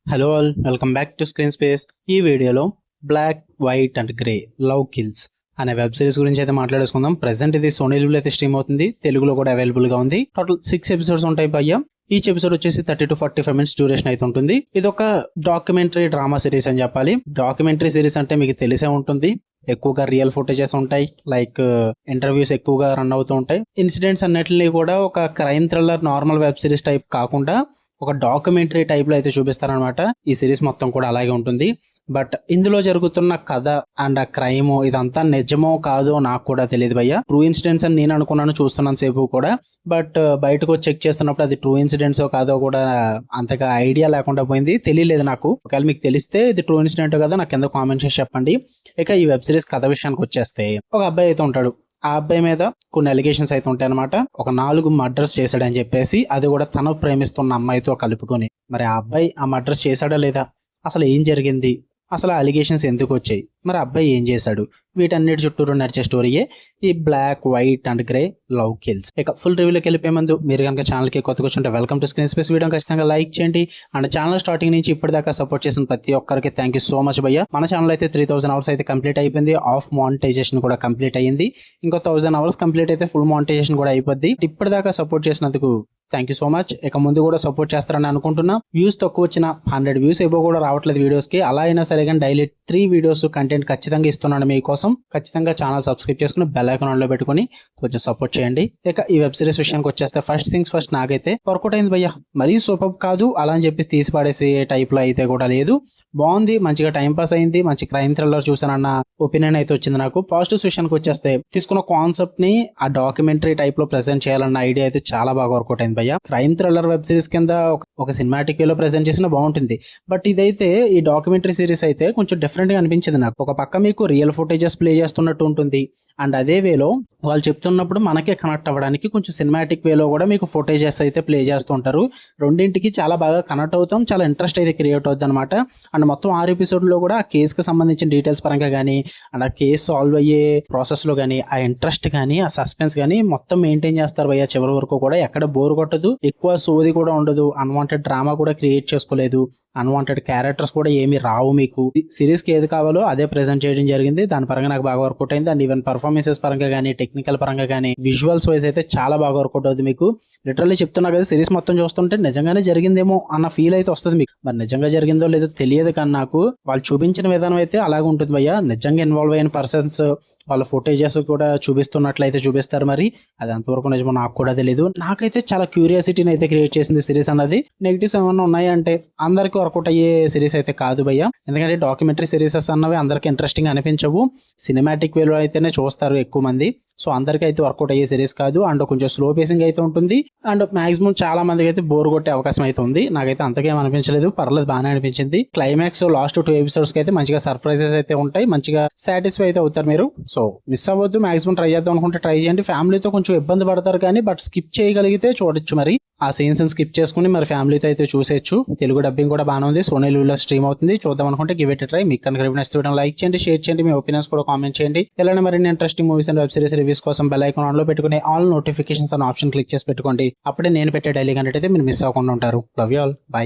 Hello all, welcome back to screen space. ఈ వీడియోలో black, white and grey love kills అనే web series గురించి అయితే మాట్లాడేసుకుందాం. ప్రెసెంట్ ఇది సోనీ లివ్లో అయితే స్ట్రీమ్ అవుతుంది. తెలుగులో కూడా అవైలబుల్ గా ఉంది. టోటల్ 6 ఎపిసోడ్స్ ఉంటాయి భయ్య. ఈచ్ ఎపిసోడ్ వచ్చేసి 30 to 45 minutes డ్యూరేషన్ అయితే ఉంటుంది. ఇది ఒక డాక్యుమెంటరీ డ్రామా సిరీస్ అని చెప్పాలి. డాక్యుమెంటరీ సిరీస్ అంటే మీకు తెలిసే ఉంటుంది. ఎక్కువగా రియల్ ఫుటేజెస్ ఉంటాయి, లైక్ ఇంటర్వ్యూస్ ఎక్కువగా రన్ అవుతూ ఉంటాయి. ఇన్సిడెంట్స్ అన్నిటిని కూడా ఒక crime thriller normal web series type కాకుండా ఒక డాక్యుమెంటరీ టైప్ లో అయితే చూపిస్తారనమాట. ఈ సిరీస్ మొత్తం కూడా అలాగే ఉంటుంది. బట్ ఇందులో జరుగుతున్న కథ అండ్ ఆ క్రైమ్ ఇదంతా నిజమో కాదో నాకు కూడా తెలియదు భయ్య. ట్రూ ఇన్సిడెంట్స్ అని నేను అనుకున్నాను చూస్తున్నాను సేపు కూడా. బట్ బయటకు వచ్చి చెక్ చేస్తున్నప్పుడు అది ట్రూ ఇన్సిడెంట్స్ కాదో కూడా అంతగా ఐడియా లేకుండా పోయింది. తెలియలేదు నాకు. ఒకవేళ మీకు తెలిస్తే ఇది ట్రూ ఇన్సిడెంట్ కదా నాకు కింద కామెంట్ చేసి చెప్పండి. ఇక ఈ వెబ్ సిరీస్ కథ విషయానికి వచ్చేస్తే, ఒక అబ్బాయి అయితే ఉంటాడు. ఆ అబ్బాయి మీద కొన్ని అలిగేషన్స్ అయితే ఉంటాయి అనమాట. ఒక 4 మర్డర్స్ చేశాడని చెప్పేసి, అది కూడా తను ప్రేమిస్తున్న అమ్మాయితో కలుపుకొని. మరి ఆ అబ్బాయి ఆ మర్డర్స్ చేశాడా లేదా, అసలు ఏం జరిగింది, అసలు అలిగేషన్స్ ఎందుకు వచ్చాయి, మరి అబ్బాయి ఏం చేశాడు, వీటన్నిటి చుట్టూరు నడిచే స్టోరీయే ఈ black, white and grey love kills. ఇక ఫుల్ రివ్యూలోకి వెళ్ళిపోయే ముందు మీరు కనుక ఛానల్కి కొత్తగా వచ్చుంటే welcome to screen space. Video ఖచ్చితంగా లైక్ చేయండి. అండ్ ఛానల్ స్టార్టింగ్ నుంచి ఇప్పటిదాకా సపోర్ట్ చేసిన ప్రతి ఒక్కరికి థ్యాంక్ యూ సో మచ్ భయ్య. మన ఛానల్ అయితే 3000 అవర్స్ అయితే కంప్లీట్ అయిపోయింది. ఆఫ్ మానిటైజేషన్ కూడా కంప్లీట్ అయ్యింది. ఇంకో 1000 అవర్స్ కంప్లీట్ అయితే ఫుల్ మానిటైజేషన్ కూడా అయిపోద్ది. ఇప్పటిదాకా సపోర్ట్ చేసినందుకు థ్యాంక్ యూ సో మచ్. ఇక ముందు కూడా సపోర్ట్ చేస్తారని అనుకుంటున్నా. వ్యూస్ తక్కువ వచ్చిన 100 వ్యూస్ ఏవో కూడా రావట్లేదు వీడియోస్ కి. అలా అయినా సరే కానీ డైలీ 3 వీడియోస్ కంటెంట్ ఖచ్చితంగా ఇస్తున్నాను మీకోసం. ఖచ్చితంగా ఛానల్ సబ్స్క్రైబ్ చేసుకుని బెల్ ఐకాన్ ఆన్ లో పెట్టుకుని కొంచెం సపోర్ట్ చేయండి. ఇక ఈ వెబ్ సిరీస్ విషయానికి వచ్చేస్తే, ఫస్ట్ థింగ్స్ ఫస్ట్, నాకైతే వర్కౌట్ అయింది భయ్య. మరీ సూపర్ కాదు అలా అని చెప్పి తీసి పడేసే టైప్ లో అయితే కూడా లేదు. బాగుంది, మంచిగా టైం పాస్ అయింది. మంచి క్రైమ్ థ్రిల్లర్ చూసానన్న ఒపీనియన్ అయితే వచ్చింది నాకు. పాజిటివ్స్ విషయానికి వచ్చేస్తే, తీసుకున్న కాన్సెప్ట్ ని ఆ డాక్యుమెంటరీ టైప్ లో ప్రెజెంట్ చేయాలన్న ఐడియా అయితే చాలా బాగా వర్కౌట్ అయింది భయ్య. క్రైమ్ థ్రిల్లర్ వెబ్ సిరీస్ కింద ఒక సినిమాటిక్ వేలో ప్రెజెంట్ చేసినా బాగుంటుంది. బట్ ఇదైతే, ఈ డాక్యుమెంటరీ సిరీస్ అయితే కొంచెం డిఫరెంట్ గా అనిపించింది నాకు. ఒక పక్క మీకు రియల్ ఫుటేజెస్ ప్లే చేస్తున్నట్టు ఉంటుంది, అండ్ అదే వేలో వాళ్ళు చెప్తున్నప్పుడు మనకే కనెక్ట్ అవ్వడానికి కొంచెం సినిమాటిక్ వేలో కూడా మీకు ఫుటేజెస్ అయితే ప్లే చేస్తుంటారు. రెండింటికి చాలా బాగా కనెక్ట్ అవుతాం. చాలా ఇంట్రెస్ట్ అయితే క్రియేట్ అవుతుంది అనమాట. అండ్ మొత్తం 6 ఎపిసోడ్లో కూడా ఆ కేసుకి సంబంధించిన డీటెయిల్స్ పరంగా కానీ, అండ్ ఆ కేసు సాల్వ్ అయ్యే ప్రాసెస్ లో కానీ, ఆ ఇంట్రెస్ట్ కానీ, ఆ సస్పెన్స్ కానీ మొత్తం మెయింటైన్ చేస్తారు భయ్య. చివరి వరకు కూడా ఎక్కడ బోర్ కొట్టదు, ఎక్కువ సోది కూడా ఉండదు, అన్వాంటెడ్ డ్రామా కూడా క్రియేట్ చేసుకోలేదు, అన్వాంటెడ్ క్యారెక్టర్స్ కూడా ఏమి రావు. మీకు సిరీస్ కి ఏది కావాలో అదే ప్రెజెంట్ చేయడం జరిగింది. దాని పరంగా నాకు బాగా వర్కౌట్ అయింది. అండ్ ఈవెన్ పర్ఫార్మెన్సెస్ పరంగా కానీ, టెక్నికల్ పరంగా కానీ, విజువల్స్ వైజ్ అయితే చాలా బాగా వర్కౌట్ అవుతుంది. మీకు లిటరల్లీ చెప్తున్నా కదా, సిరీస్ మొత్తం చూస్తుంటే నిజంగానే జరిగిందేమో అన్న ఫీల్ అయితే వస్తుంది మీకు. మరి నిజంగా జరిగిందో లేదో తెలియదు, కానీ నాకు వాళ్ళు చూపించిన విధానం అయితే అలాగే ఉంటుంది భయ్య. నిజంగా ఇన్వాల్వ్ అయిన పర్సన్స్ వాళ్ళ ఫుటేజెస్ కూడా చూపిస్తున్నట్లయితే చూపిస్తారు. మరి అది అంతవరకు నిజమో నాకు కూడా తెలియదు. నాకైతే చాలా క్యూరియాసిటీని అయితే క్రియేట్ చేసింది సిరీస్ అన్నది. నెగిటివ్స్ ఏమన్నా ఉన్నాయంటే అందరికి వర్కౌట్ అయ్యే సిరీస్ అయితే కాదు భయ్య. ఎందుకంటే డాక్యుమెంటరీ సిరీసెస్ అన్నవి అందరికి ఇంట్రెస్టింగ్ అనిపించవు. సినిమాటిక్ వేలో అయితేనే చూస్తారు ఎక్కువ మంది. సో అందరికీ అయితే వర్కౌట్ అయ్యే సిరీస్ కాదు. అండ్ కొంచెం స్లో పేసింగ్ అయితే ఉంటుంది. అండ్ మాక్సిమం చాలా మందికి అయితే బోర్ కొట్టే అవకాశం అయితే ఉంది. నాకైతే అంతకేం అనిపించలేదు, పర్లేదు, బాగానే అనిపించింది. క్లైమాక్స్ లాస్ట్ 2 ఎపిసోడ్స్ కి అయితే మంచిగా సర్ప్రైజెస్ అయితే ఉంటాయి. మంచిగా సాటిస్ఫై అయితే అవుతారు మీరు. సో మిస్ అవ్వద్దు. మాక్సిమం ట్రై చేద్దాం అనుకుంటే ట్రై చేయండి. ఫ్యామిలీతో కొంచెం ఇబ్బంది పడతారు కానీ, బట్ స్కిప్ చేయగలిగితే చూడొచ్చు. మరి ఆ సీన్స్ స్కిప్ చేసుకుని మరి ఫ్యామిలీతో అయితే చూసేయచ్చు. తెలుగు డబ్బింగ్ కూడా బాగానే ఉంది. సోనీ లివ్లో స్ట్రీమ్ అవుతుంది. చూద్దాం అనుకుంటే గివ్ ఇట్ ట్రై. మీకు కనుక నచ్చితే లైక్ చేయండి, షేర్ చేయండి, మీ ఒపీనియన్స్ కూడా కామెంట్ చేయండి. ఇలానే మరిన్ని interesting movies and web series reviews కోసం బెల్ ఐకాన్ ఆన్ లో పెట్టుకుని ఆల్ నోటిఫికేషన్స్ అనే ఆప్షన్ క్లిక్ చేసి పెట్టుకోండి. అప్పుడే నేను పెట్టే డైలీ కంటెంట్ అయితే మీరు మిస్ అవ్వకుండా ఉంటారు. Love you all, by.